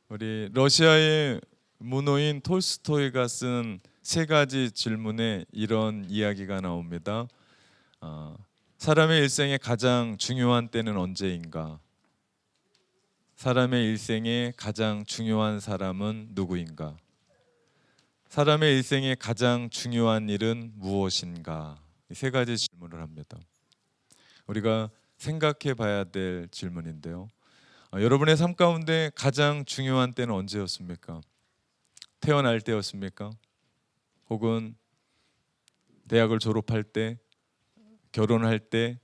우리 러시아의 문호인 톨스토이가 쓴 세 가지 질문에 이런 이야기가 나옵니다. 사람의 일생의 가장 중요한 때는 언제인가? 사람의 일생의 가장 중요한 사람은 누구인가? 사람의 일생의 가장 중요한 일은 무엇인가? 이 세 가지 질문을 합니다. 우리가 생각해 봐야 될 질문인데요. 여러분의 삶 가운데 가장 중요한 때는 언제였습니까? 태어날 때였습니까? 혹은 대학을 졸업할 때, 결혼할 때,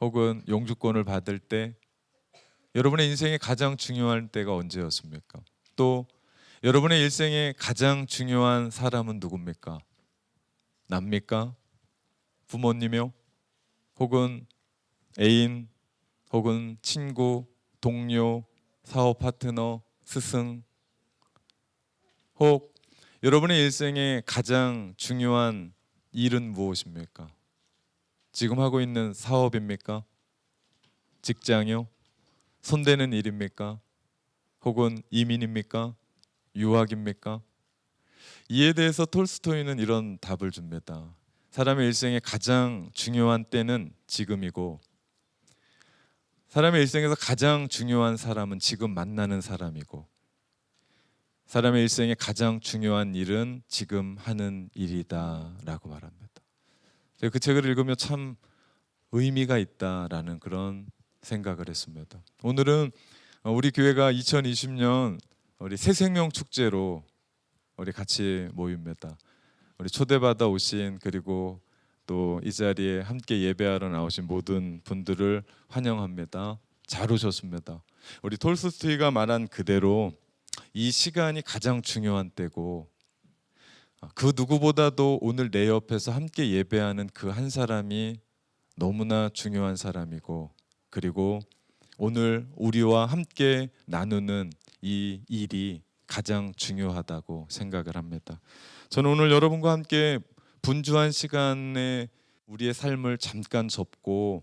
혹은 영주권을 받을 때, 여러분의 인생의 가장 중요한 때가 언제였습니까? 또 여러분의 일생의 가장 중요한 사람은 누굽니까? 납니까? 부모님이요? 혹은 애인, 혹은 친구, 동료, 사업 파트너, 스승, 혹 여러분의 일생의 가장 중요한 일은 무엇입니까? 지금 하고 있는 사업입니까? 직장이요? 손대는 일입니까? 혹은 이민입니까? 유학입니까? 이에 대해서 톨스토이는 이런 답을 줍니다. 사람의 일생의 가장 중요한 때는 지금이고, 사람의 일생에서 가장 중요한 사람은 지금 만나는 사람이고, 사람의 일생의 가장 중요한 일은 지금 하는 일이다라고 말합니다. 제가 그 책을 읽으며 참 의미가 있다라는 그런 생각을 했습니다. 오늘은 우리 교회가 2020년 우리 새생명 축제로 우리 같이 모입니다. 우리 초대받아 오신, 그리고 또 이 자리에 함께 예배하러 나오신 모든 분들을 환영합니다. 잘 오셨습니다. 우리 톨스토이가 말한 그대로 이 시간이 가장 중요한 때고, 그 누구보다도 오늘 내 옆에서 함께 예배하는 그 한 사람이 너무나 중요한 사람이고, 그리고 오늘 우리와 함께 나누는 이 일이 가장 중요하다고 생각을 합니다. 저는 오늘 여러분과 함께 분주한 시간에 우리의 삶을 잠깐 접고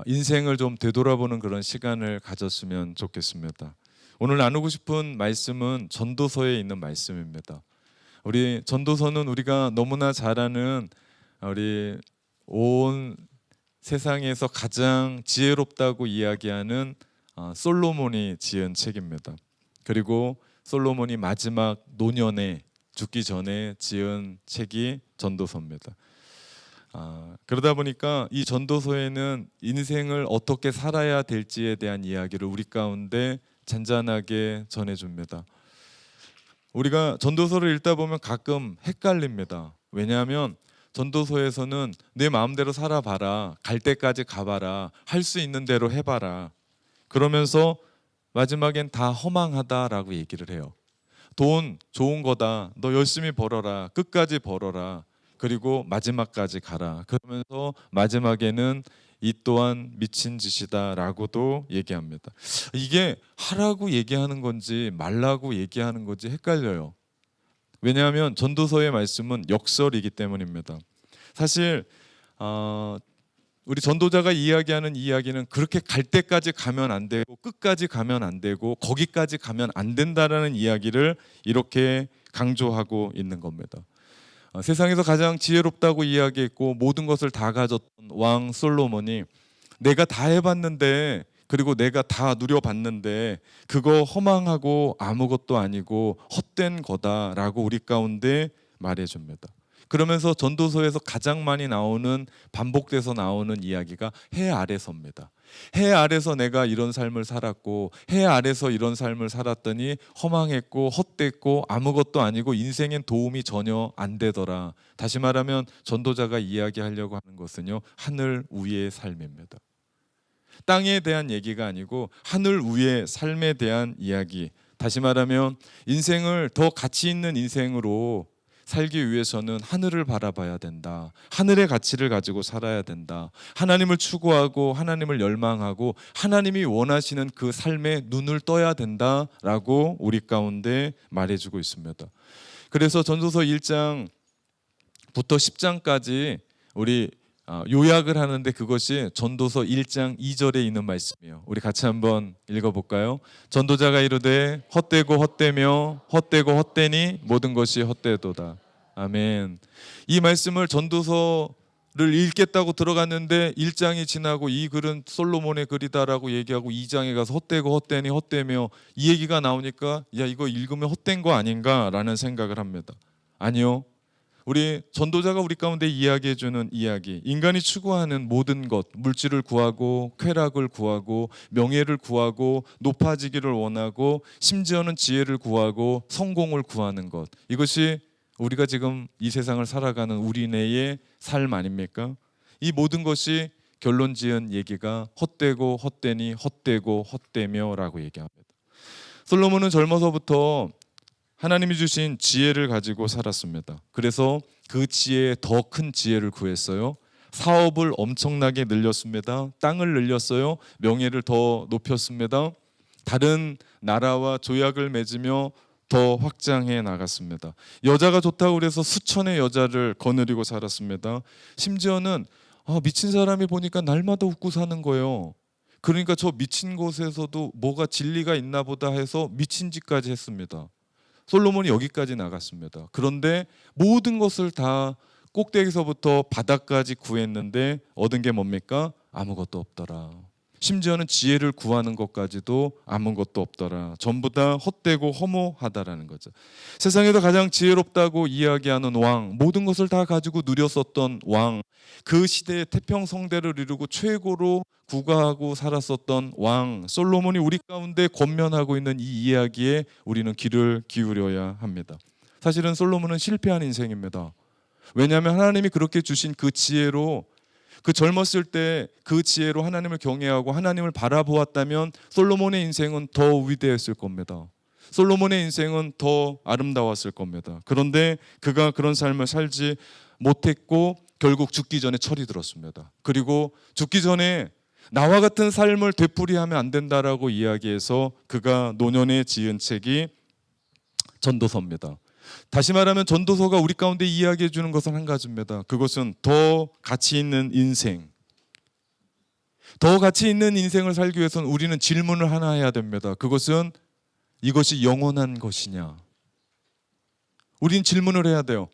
인생을 좀 되돌아보는 그런 시간을 가졌으면 좋겠습니다. 오늘 나누고 싶은 말씀은 전도서에 있는 말씀입니다. 우리 전도서는 우리가 너무나 잘 아는, 우리 온 세상에서 가장 지혜롭다고 이야기하는 솔로몬이 지은 책입니다. 그리고 솔로몬이 마지막 노년에 죽기 전에 지은 책이 전도서입니다. 그러다 보니까 이 전도서에는 인생을 어떻게 살아야 될지에 대한 이야기를 우리 가운데 잔잔하게 전해줍니다. 우리가 전도서를 읽다 보면 가끔 헷갈립니다. 왜냐하면 전도서에서는 내 마음대로 살아봐라, 갈 때까지 가봐라, 할 수 있는 대로 해봐라, 그러면서 마지막엔 다 허망하다라고 얘기를 해요. 돈 좋은 거다, 너 열심히 벌어라, 끝까지 벌어라, 그리고 마지막까지 가라, 그러면서 마지막에는 이 또한 미친 짓이다라고도 얘기합니다. 이게 하라고 얘기하는 건지 말라고 얘기하는 건지 헷갈려요. 왜냐하면 전도서의 말씀은 역설이기 때문입니다. 사실 우리 전도자가 이야기하는 이야기는 그렇게 갈 때까지 가면 안 되고, 끝까지 가면 안 되고, 거기까지 가면 안 된다라는 이야기를 이렇게 강조하고 있는 겁니다. 세상에서 가장 지혜롭다고 이야기했고 모든 것을 다 가졌던 왕 솔로몬이 내가 다 해봤는데, 그리고 내가 다 누려봤는데 그거 허망하고 아무것도 아니고 헛된 거다라고 우리 가운데 말해줍니다. 그러면서 전도서에서 가장 많이 나오는, 반복돼서 나오는 이야기가 해 아래서입니다. 해 아래서 내가 이런 삶을 살았고, 해 아래서 이런 삶을 살았더니 허망했고 헛됐고 아무것도 아니고 인생엔 도움이 전혀 안 되더라. 다시 말하면 전도자가 이야기하려고 하는 것은요, 하늘 위의 삶입니다. 땅에 대한 얘기가 아니고 하늘 위의 삶에 대한 이야기. 다시 말하면 인생을 더 가치 있는 인생으로 살기 위해서는 하늘을 바라봐야 된다. 하늘의 가치를 가지고 살아야 된다. 하나님을 추구하고 하나님을 열망하고 하나님이 원하시는 그 삶에 눈을 떠야 된다라고 우리 가운데 말해주고 있습니다. 그래서 전도서 1장부터 10장까지 우리 요약을 하는데 그것이 전도서 1장 2절에 있는 말씀이에요. 우리 같이 한번 읽어볼까요? 전도자가 이르되 헛되고 헛되며 헛되고 헛되니 모든 것이 헛되도다. 아멘. 이 말씀을 전도서를 읽겠다고 들어갔는데 1장이 지나고 이 글은 솔로몬의 글이다라고 얘기하고 2장에 가서 헛되고 헛되니 헛되며 이 얘기가 나오니까 야, 이거 읽으면 헛된 거 아닌가라는 생각을 합니다. 아니요. 우리 전도자가 우리 가운데 이야기해 주는 이야기, 인간이 추구하는 모든 것, 물질을 구하고 쾌락을 구하고 명예를 구하고 높아지기를 원하고 심지어는 지혜를 구하고 성공을 구하는 것, 이것이 우리가 지금 이 세상을 살아가는 우리네의 삶 아닙니까? 이 모든 것이 결론 지은 얘기가 헛되고 헛되니 헛되고 헛되며라고 얘기합니다. 솔로몬은 젊어서부터 하나님이 주신 지혜를 가지고 살았습니다. 그래서 그 지혜에 더 큰 지혜를 구했어요. 사업을 엄청나게 늘렸습니다. 땅을 늘렸어요. 명예를 더 높였습니다. 다른 나라와 조약을 맺으며 더 확장해 나갔습니다. 여자가 좋다고 그래서 수천의 여자를 거느리고 살았습니다. 심지어는 미친 사람이 보니까 날마다 웃고 사는 거예요. 그러니까 저 미친 곳에서도 뭐가 진리가 있나 보다 해서 미친 짓까지 했습니다. 솔로몬이 여기까지 나갔습니다. 그런데 모든 것을 다 꼭대기서부터 바닥까지 구했는데 얻은 게 뭡니까? 아무것도 없더라. 심지어는 지혜를 구하는 것까지도 아무것도 없더라. 전부 다 헛되고 허무하다라는 거죠. 세상에서 가장 지혜롭다고 이야기하는 왕, 모든 것을 다 가지고 누렸었던 왕, 그 시대의 태평성대를 이루고 최고로 구가하고 살았었던 왕 솔로몬이 우리 가운데 권면하고 있는 이 이야기에 우리는 귀를 기울여야 합니다. 사실은 솔로몬은 실패한 인생입니다. 왜냐하면 하나님이 그렇게 주신 그 지혜로, 그 젊었을 때 그 지혜로 하나님을 경외하고 하나님을 바라보았다면 솔로몬의 인생은 더 위대했을 겁니다. 솔로몬의 인생은 더 아름다웠을 겁니다. 그런데 그가 그런 삶을 살지 못했고 결국 죽기 전에 철이 들었습니다. 그리고 죽기 전에 나와 같은 삶을 되풀이하면 안 된다라고 이야기해서 그가 노년에 지은 책이 전도서입니다. 다시 말하면 전도서가 우리 가운데 이야기해 주는 것은 한 가지입니다. 그것은 더 가치 있는 인생, 더 가치 있는 인생을 살기 위해서는 우리는 질문을 하나 해야 됩니다. 그것은 이것이 영원한 것이냐? 우린 질문을 해야 돼요.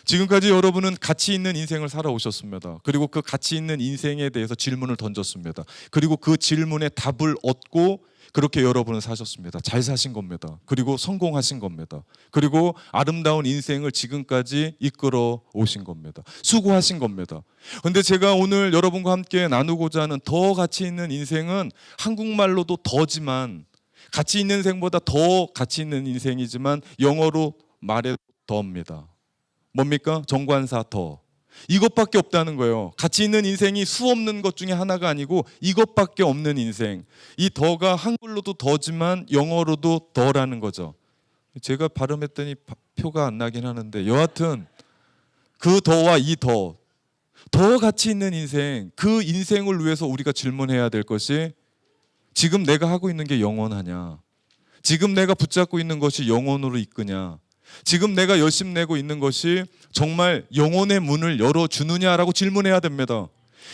지금까지 여러분은 가치 있는 인생을 살아오셨습니다. 그리고 그 가치 있는 인생에 대해서 질문을 던졌습니다. 그리고 그 질문에 답을 얻고 그렇게 여러분은 사셨습니다. 잘 사신 겁니다. 그리고 성공하신 겁니다. 그리고 아름다운 인생을 지금까지 이끌어 오신 겁니다. 수고하신 겁니다. 그런데 제가 오늘 여러분과 함께 나누고자 하는 더 가치 있는 인생은 한국말로도 더지만, 가치 있는 인생보다 더 가치 있는 인생이지만 영어로 말해도 더입니다. 뭡니까? 정관사 더. 이것밖에 없다는 거예요. 가치 있는 인생이 수 없는 것 중에 하나가 아니고 이것밖에 없는 인생. 이 더가 한글로도 더지만 영어로도 더라는 거죠. 제가 발음했더니 표가 안 나긴 하는데 여하튼 그 더와 이 더, 더 가치 있는 인생, 그 인생을 위해서 우리가 질문해야 될 것이 지금 내가 하고 있는 게 영원하냐? 지금 내가 붙잡고 있는 것이 영원으로 이끄냐? 지금 내가 열심 내고 있는 것이 정말 영혼의 문을 열어주느냐라고 질문해야 됩니다.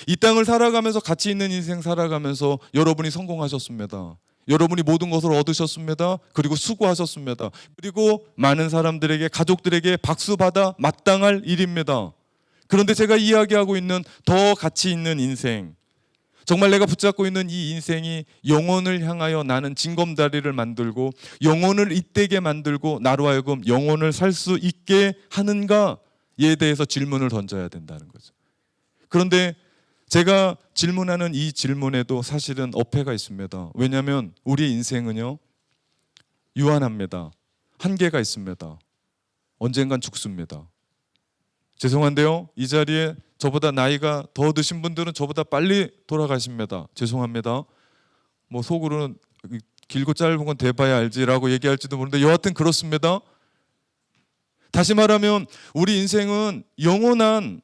이 땅을 살아가면서 가치 있는 인생 살아가면서 여러분이 성공하셨습니다. 여러분이 모든 것을 얻으셨습니다. 그리고 수고하셨습니다. 그리고 많은 사람들에게, 가족들에게 박수받아 마땅할 일입니다. 그런데 제가 이야기하고 있는 더 가치 있는 인생, 정말 내가 붙잡고 있는 이 인생이 영혼을 향하여 나는 징검다리를 만들고 영혼을 잇대게 만들고 나로 하여금 영혼을 살 수 있게 하는가에 대해서 질문을 던져야 된다는 거죠. 그런데 제가 질문하는 이 질문에도 사실은 어폐가 있습니다. 왜냐하면 우리 인생은요, 유한합니다. 한계가 있습니다. 언젠간 죽습니다. 죄송한데요, 이 자리에 저보다 나이가 더 드신 분들은 저보다 빨리 돌아가십니다. 죄송합니다. 뭐 속으로는 길고 짧은 건 대봐야 알지라고 얘기할지도 모르는데 여하튼 그렇습니다. 다시 말하면 우리 인생은 영원한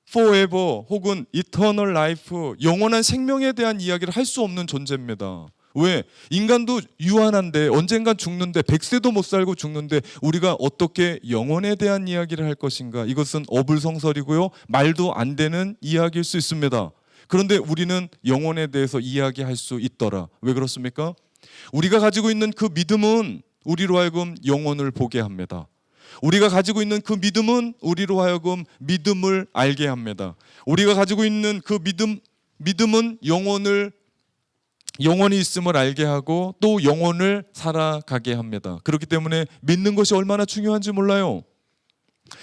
forever 혹은 eternal life, 영원한 생명에 대한 이야기를 할 수 없는 존재입니다. 왜? 인간도 유한한데 언젠간 죽는데 100세도 못 살고 죽는데 우리가 어떻게 영혼에 대한 이야기를 할 것인가? 이것은 어불성설이고요. 말도 안 되는 이야기일 수 있습니다. 그런데 우리는 영혼에 대해서 이야기할 수 있더라. 왜 그렇습니까? 우리가 가지고 있는 그 믿음은 우리로 하여금 영혼을 보게 합니다. 우리가 가지고 있는 그 믿음은 우리로 하여금 믿음을 알게 합니다. 우리가 가지고 있는 그 믿음은 영혼이 있음을 알게 하고 또 영혼을 살아가게 합니다. 그렇기 때문에 믿는 것이 얼마나 중요한지 몰라요.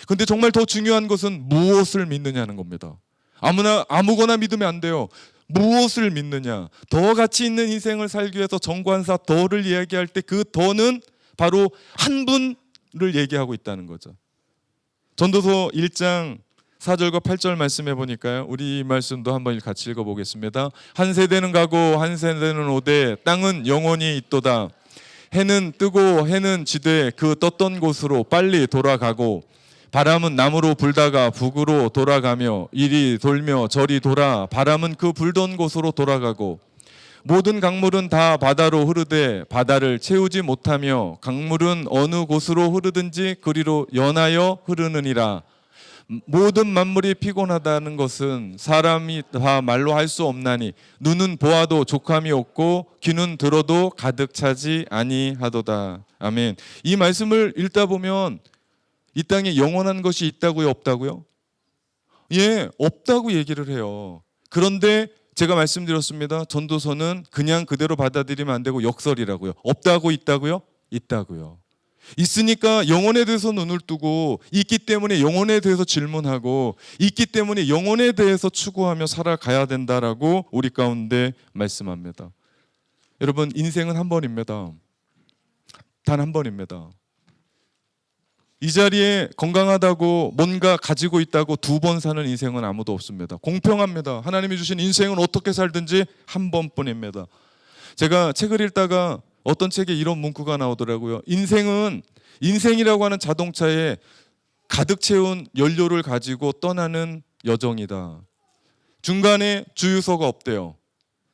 근데 정말 더 중요한 것은 무엇을 믿느냐는 겁니다. 아무거나 믿으면 안 돼요. 무엇을 믿느냐. 더 가치 있는 인생을 살기 위해서 정관사 더를 이야기할 때 그 더는 바로 한 분을 얘기하고 있다는 거죠. 전도서 1장 4절과 8절 말씀해 보니까요. 우리 이 말씀도 한번 같이 읽어보겠습니다. 한 세대는 가고 한 세대는 오되 땅은 영원히 있도다. 해는 뜨고 해는 지되 그 떴던 곳으로 빨리 돌아가고 바람은 남으로 불다가 북으로 돌아가며 이리 돌며 저리 돌아 바람은 그 불던 곳으로 돌아가고 모든 강물은 다 바다로 흐르되 바다를 채우지 못하며 강물은 어느 곳으로 흐르든지 그리로 연하여 흐르느니라. 모든 만물이 피곤하다는 것은 사람이 다 말로 할 수 없나니 눈은 보아도 족함이 없고 귀는 들어도 가득 차지 아니하도다. 아멘. 이 말씀을 읽다 보면 이 땅에 영원한 것이 있다고요, 없다고요? 예, 없다고 얘기를 해요. 그런데 제가 말씀드렸습니다. 전도서는 그냥 그대로 받아들이면 안 되고 역설이라고요. 없다고 있다고요? 있다고요. 있으니까 영혼에 대해서 눈을 뜨고 있기 때문에 영혼에 대해서 질문하고 있기 때문에 영혼에 대해서 추구하며 살아가야 된다라고 우리 가운데 말씀합니다. 여러분, 인생은 한 번입니다. 단 한 번입니다. 이 자리에 건강하다고 뭔가 가지고 있다고 두 번 사는 인생은 아무도 없습니다. 공평합니다. 하나님이 주신 인생은 어떻게 살든지 한 번뿐입니다. 제가 책을 읽다가 어떤 책에 이런 문구가 나오더라고요. 인생이라고 하는 자동차에 가득 채운 연료를 가지고 떠나는 여정이다. 중간에 주유소가 없대요.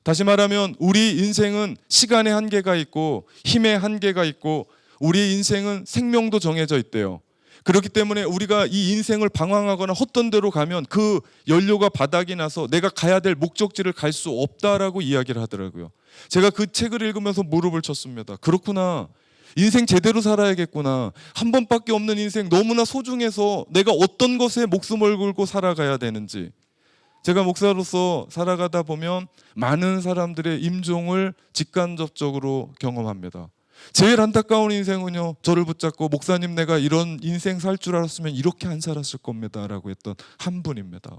다시 말하면 우리 인생은 시간의 한계가 있고 힘의 한계가 있고 우리 인생은 생명도 정해져 있대요. 그렇기 때문에 우리가 이 인생을 방황하거나 헛된 데로 가면 그 연료가 바닥이 나서 내가 가야 될 목적지를 갈 수 없다라고 이야기를 하더라고요. 제가 그 책을 읽으면서 무릎을 쳤습니다. 그렇구나. 인생 제대로 살아야겠구나. 한 번밖에 없는 인생 너무나 소중해서 내가 어떤 것에 목숨을 걸고 살아가야 되는지. 제가 목사로서 살아가다 보면 많은 사람들의 임종을 직간접적으로 경험합니다. 제일 안타까운 인생은요, 저를 붙잡고 목사님 내가 이런 인생 살 줄 알았으면 이렇게 안 살았을 겁니다 라고 했던 한 분입니다.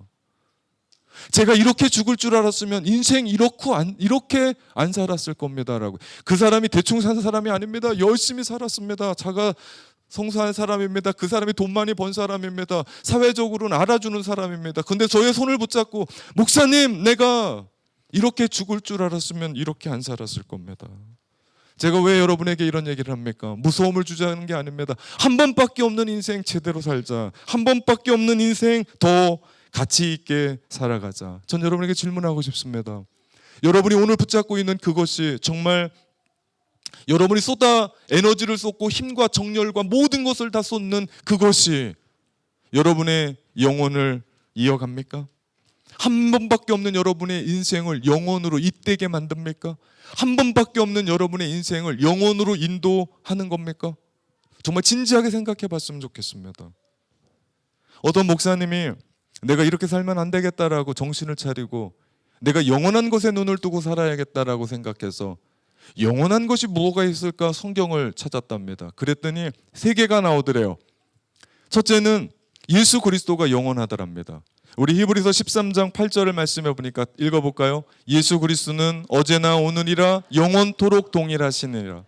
제가 이렇게 죽을 줄 알았으면 인생 이렇게 안 살았을 겁니다 라고. 그 사람이 대충 산 사람이 아닙니다. 열심히 살았습니다. 자가 성사한 사람입니다. 그 사람이 돈 많이 번 사람입니다. 사회적으로는 알아주는 사람입니다. 근데 저의 손을 붙잡고 목사님 내가 이렇게 죽을 줄 알았으면 이렇게 안 살았을 겁니다. 제가 왜 여러분에게 이런 얘기를 합니까? 무서움을 주자는 게 아닙니다. 한 번밖에 없는 인생 제대로 살자. 한 번밖에 없는 인생 더 가치 있게 살아가자. 전 여러분에게 질문하고 싶습니다. 여러분이 오늘 붙잡고 있는 그것이 정말 여러분이 에너지를 쏟고 힘과 정열과 모든 것을 다 쏟는 그것이 여러분의 영혼을 이어갑니까? 한 번밖에 없는 여러분의 인생을 영혼으로 잇대게 만듭니까? 한 번밖에 없는 여러분의 인생을 영혼으로 인도하는 겁니까? 정말 진지하게 생각해 봤으면 좋겠습니다. 어떤 목사님이 내가 이렇게 살면 안 되겠다라고 정신을 차리고 내가 영원한 것에 눈을 뜨고 살아야겠다라고 생각해서 영원한 것이 뭐가 있을까 성경을 찾았답니다. 그랬더니 세 개가 나오더래요. 첫째는 예수 그리스도가 영원하더랍니다. 우리 히브리서 13장 8절을 말씀해 보니까 읽어볼까요? 예수 그리스도는 어제나 오늘이라 영원토록 동일하시니라.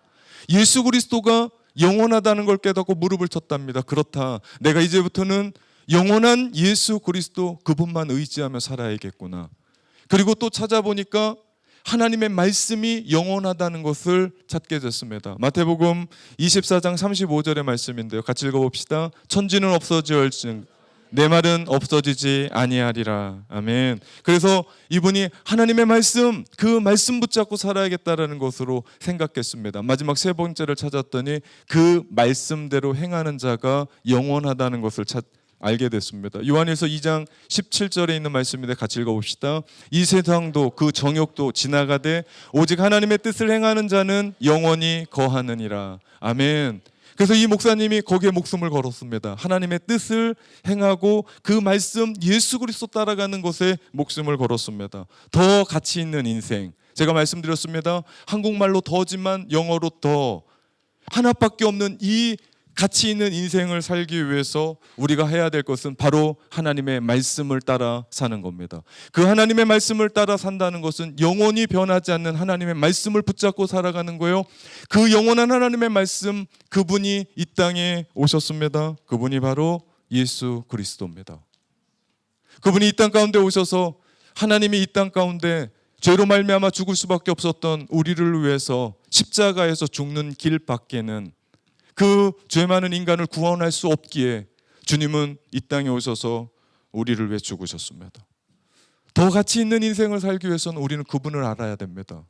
예수 그리스도가 영원하다는 걸 깨닫고 무릎을 쳤답니다. 그렇다. 내가 이제부터는 영원한 예수 그리스도 그분만 의지하며 살아야겠구나. 그리고 또 찾아보니까 하나님의 말씀이 영원하다는 것을 찾게 됐습니다. 마태복음 24장 35절의 말씀인데요. 같이 읽어봅시다. 천지는 없어질지언정 내 말은 없어지지 아니하리라. 아멘. 그래서 이분이 하나님의 말씀, 그 말씀 붙잡고 살아야겠다라는 것으로 생각했습니다. 마지막 세 번째를 찾았더니 그 말씀대로 행하는 자가 영원하다는 것을 알게 됐습니다. 요한일서 2장 17절에 있는 말씀인데 같이 읽어봅시다. 이 세상도 그 정욕도 지나가되 오직 하나님의 뜻을 행하는 자는 영원히 거하느니라. 아멘. 그래서 이 목사님이 거기에 목숨을 걸었습니다. 하나님의 뜻을 행하고 그 말씀 예수 그리스도 따라가는 것에 목숨을 걸었습니다. 더 가치 있는 인생, 제가 말씀드렸습니다. 한국말로 더지만 영어로 더, 하나밖에 없는 이 가치 있는 인생을 살기 위해서 우리가 해야 될 것은 바로 하나님의 말씀을 따라 사는 겁니다. 그 하나님의 말씀을 따라 산다는 것은 영원히 변하지 않는 하나님의 말씀을 붙잡고 살아가는 거예요. 그 영원한 하나님의 말씀, 그분이 이 땅에 오셨습니다. 그분이 바로 예수 그리스도입니다. 그분이 이 땅 가운데 오셔서 하나님이 이 땅 가운데 죄로 말미암아 죽을 수밖에 없었던 우리를 위해서 십자가에서 죽는 길 밖에는, 그 죄 많은 인간을 구원할 수 없기에 주님은 이 땅에 오셔서 우리를 위해 죽으셨습니다. 더 가치 있는 인생을 살기 위해서는 우리는 그분을 알아야 됩니다.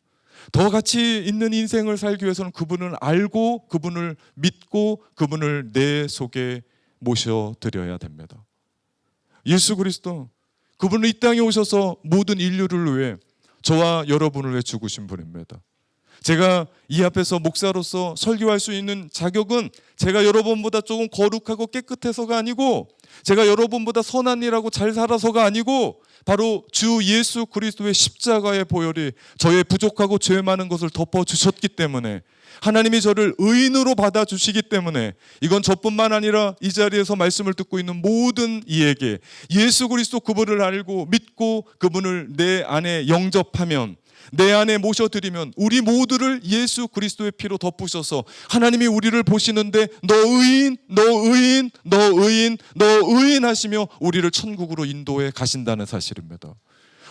더 가치 있는 인생을 살기 위해서는 그분을 알고 그분을 믿고 그분을 내 속에 모셔드려야 됩니다. 예수 그리스도, 그분은 이 땅에 오셔서 모든 인류를 위해, 저와 여러분을 위해 죽으신 분입니다. 제가 이 앞에서 목사로서 설교할 수 있는 자격은 제가 여러분보다 조금 거룩하고 깨끗해서가 아니고, 제가 여러분보다 선한 일하고 잘 살아서가 아니고, 바로 주 예수 그리스도의 십자가의 보혈이 저의 부족하고 죄 많은 것을 덮어주셨기 때문에, 하나님이 저를 의인으로 받아주시기 때문에, 이건 저뿐만 아니라 이 자리에서 말씀을 듣고 있는 모든 이에게 예수 그리스도 그분을 알고 믿고 그분을 내 안에 영접하면, 내 안에 모셔드리면 우리 모두를 예수 그리스도의 피로 덮으셔서 하나님이 우리를 보시는데 너 의인, 너 의인, 너 의인, 너 의인 하시며 우리를 천국으로 인도해 가신다는 사실입니다.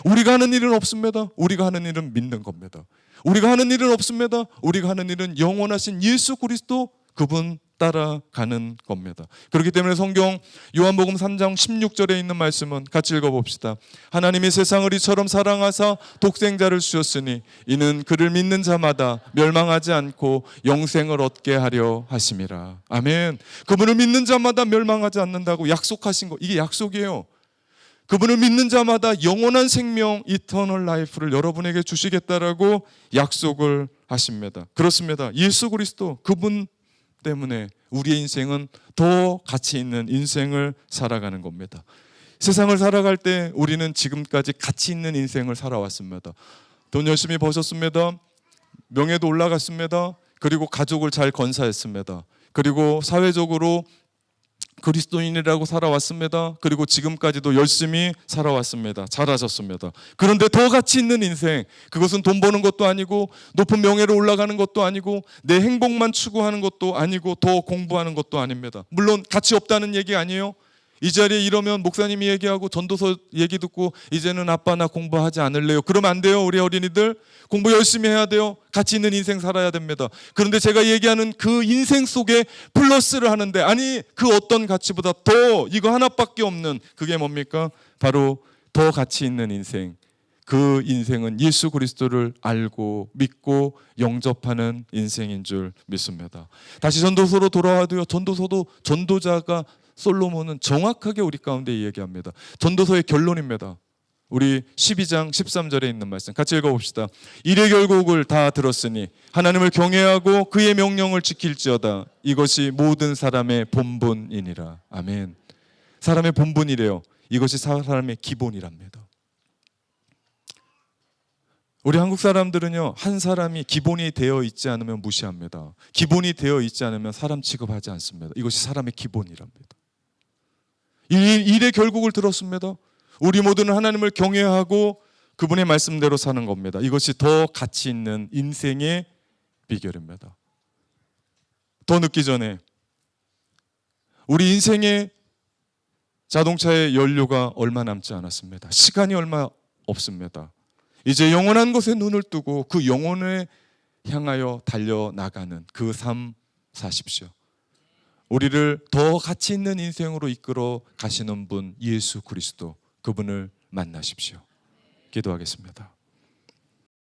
우리가 하는 일은 없습니다. 우리가 하는 일은 믿는 겁니다. 우리가 하는 일은 없습니다. 우리가 하는 일은 영원하신 예수 그리스도 그분 따라가는 겁니다. 그렇기 때문에 성경 요한복음 3장 16절에 있는 말씀은 같이 읽어봅시다. 하나님이 세상을 이처럼 사랑하사 독생자를 주셨으니 이는 그를 믿는 자마다 멸망하지 않고 영생을 얻게 하려 하심이라. 아멘. 그분을 믿는 자마다 멸망하지 않는다고 약속하신 거, 이게 약속이에요. 그분을 믿는 자마다 영원한 생명, 이터널 라이프를 여러분에게 주시겠다라고 약속을 하십니다. 그렇습니다. 예수 그리스도 그분 때문에 우리의 인생은 더 가치 있는 인생을 살아가는 겁니다. 세상을 살아갈 때 우리는 지금까지 가치 있는 인생을 살아왔습니다. 돈 열심히 버셨습니다. 명예도 올라갔습니다. 그리고 가족을 잘 건사했습니다. 그리고 사회적으로 그리스도인이라고 살아왔습니다. 그리고 지금까지도 열심히 살아왔습니다. 잘하셨습니다. 그런데 더 가치 있는 인생, 그것은 돈 버는 것도 아니고 높은 명예로 올라가는 것도 아니고 내 행복만 추구하는 것도 아니고 더 공부하는 것도 아닙니다. 물론 가치 없다는 얘기 아니에요. 이 자리에 이러면 목사님이 얘기하고 전도서 얘기 듣고 이제는 아빠 나 공부하지 않을래요. 그러면 안 돼요. 우리 어린이들 공부 열심히 해야 돼요. 가치 있는 인생 살아야 됩니다. 그런데 제가 얘기하는 그 인생 속에 플러스를 하는데, 아니 그 어떤 가치보다 더, 이거 하나밖에 없는, 그게 뭡니까? 바로 더 가치 있는 인생. 그 인생은 예수 그리스도를 알고 믿고 영접하는 인생인 줄 믿습니다. 다시 전도서로 돌아와도요, 전도서도 전도자가 솔로몬은 정확하게 우리 가운데 이야기합니다. 전도서의 결론입니다. 우리 12장 13절에 있는 말씀 같이 읽어봅시다. 이래 결국을 다 들었으니 하나님을 경외하고 그의 명령을 지킬지어다. 이것이 모든 사람의 본분이니라. 아멘. 사람의 본분이래요. 이것이 사람의 기본이랍니다. 우리 한국 사람들은요, 한 사람이 기본이 되어 있지 않으면 무시합니다. 기본이 되어 있지 않으면 사람 취급하지 않습니다. 이것이 사람의 기본이랍니다. 이 일의 결국을 들었습니다. 우리 모두는 하나님을 경외하고 그분의 말씀대로 사는 겁니다. 이것이 더 가치 있는 인생의 비결입니다. 더 늦기 전에 우리 인생의 자동차의 연료가 얼마 남지 않았습니다. 시간이 얼마 없습니다. 이제 영원한 것에 눈을 뜨고 그 영혼에 향하여 달려나가는 그 삶 사십시오. 우리를 더 가치 있는 인생으로 이끌어 가시는 분 예수 그리스도, 그분을 만나십시오. 기도하겠습니다.